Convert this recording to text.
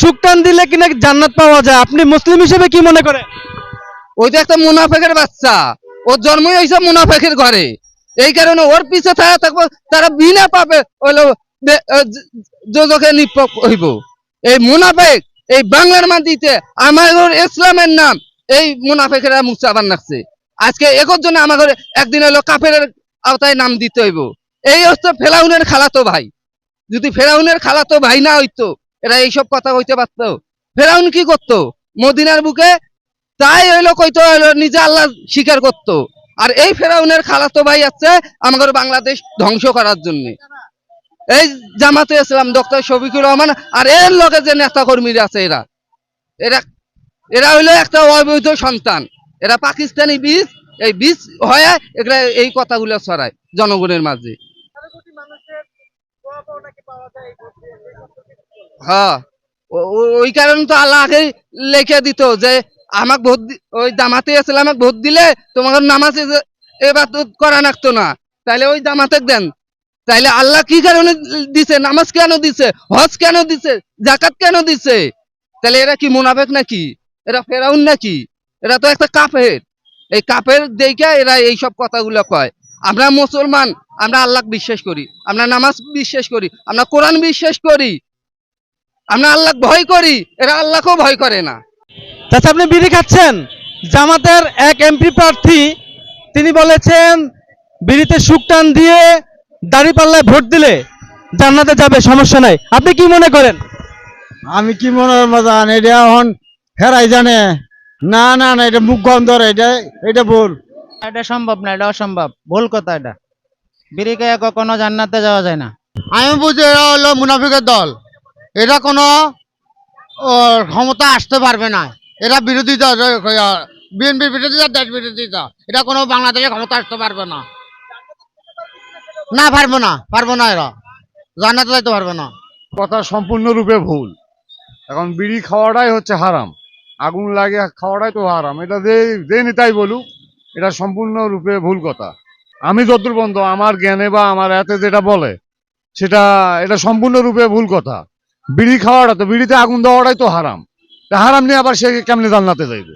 সুখ টান দিলে কিনা জান্নাত পাওয়া যায়, আপনি মুসলিম হিসেবে কি মনে করেন? ওই তো একটা মুনাফেকের বাচ্চা, ওর জন্মই হয়েছে মুনাফেকের ঘরে। এই কারণে ওর পিছে থাকবো, তারা বিনা পাবে হইলো যোজকে নিপক হইব। এই মুনাফেক এই বাংলার মাটিতে আমার ইসলামের নাম এই মুনাফেকেরা মুসাবান রাখছে। আজকে একর জন্য আমার একদিন হলো কাফের আওতায় নাম দিতে হইব। এই হচ্ছে ফেরাউনের খালাতো ভাই। যদি ফেরাউনের খালাতো ভাই না হইতো, এরা এইসব কথা হইতে পারত? ফেরাউন কি করতো মদিনার বুকে? তাই হইলো কইতো হইলো নিজে আল্লাহ স্বীকার করতো। আর এই ফেরাউনের খালাতো ভাই আছে আমাদের বাংলাদেশ ধ্বংস করার জন্য। এই জামাতে ইসলাম ডক্টর শফিকুর রহমান আর এর লগে যে নেতা কর্মীরা আছে, এরা এরা এরা হইলো একটা অবৈধ সন্তান। এরা পাকিস্তানি বীজ, এই বীজ হয়ে এগুলা এই কথাগুলো ছড়ায় জনগণের মাঝে। হ্যাঁ, ওই কারণে তো আল্লাহ আগে লিখে দিত যে আমাকে ভোট ওই জামাতে ইসলামে ভোট দিলে তোমাদের নামাজ এবার করা লাগতো না, তাইলে ওই জামাতে দেন। তাইলে আল্লাহ কি কারণে দিছে? নামাজ কেন দিছে? হজ কেন দিছে? জাকাত কেন দিছে? তাহলে এরা কি মুনাফেক নাকি? এরা ফেরাউন নাকি? এরা তো একটা কাফের। এই কাফের দেখে এরা এইসব কথাগুলো কয়। আমরা মুসলমান, আমরা আল্লাহ বিশ্বাস করি, আমরা নামাজ বিশ্বাস করি, আমরা কোরআন বিশ্বাস করি, আমরা আল্লাহ ভয় করি। এরা আল্লাহকেও ভয় করে না। চাচা, আপনি বিড়ি খাচ্ছেন। জামাতের এক এমপি প্রার্থী তিনি বলেছেন বিড়িতে সুখ টান দিয়ে দাঁড়িপাল্লায় ভোট দিলে জান্নাতে যাবে, সমস্যা নাই। আপনি কি মনে করেন? আমি কি মনে মজান এটা এখন হেরাই জানে। না না না, এটা মুখ গন্ধ, এটা ভুল। এটা সম্ভব না, এটা অসম্ভব, ভুল কথা। এটা বিড়ি খেয়ে কখনো জান্নাতে যাওয়া যায় না। আমি বুঝি এরা হলো মুনাফিকের দল। এরা কোনো ক্ষমতা আসতে পারবে না। এরা বিরোধিতা, বিএনপির বিরোধিতা, দেশ বিরোধিতা। এটা কোনো বাংলাদেশে ক্ষমতা আসতে পারবে না। না পারবো না, পারবো না, এরা জান্নাতে যাইতে পারবে না। কথা সম্পূর্ণরূপে ভুল। এখন বিড়ি খাওয়াটাই হচ্ছে হারাম, আগুন লাগে খাওয়াটাই তো হারাম। এটা যে নেতাই বলুক, এটা সম্পূর্ণরূপে ভুল কথা। আমি যতদূর পর্যন্ত আমার জ্ঞানে বা আমার এতে যেটা বলে সেটা এটা সম্পূর্ণরূপে ভুল কথা। বিড়ি খাওয়াটা তো, বিড়িতে আগুন দেওয়াটাই তো হারাম। হারাম নিয়ে আবার সে কেমনে জান্নাতে যাইবে?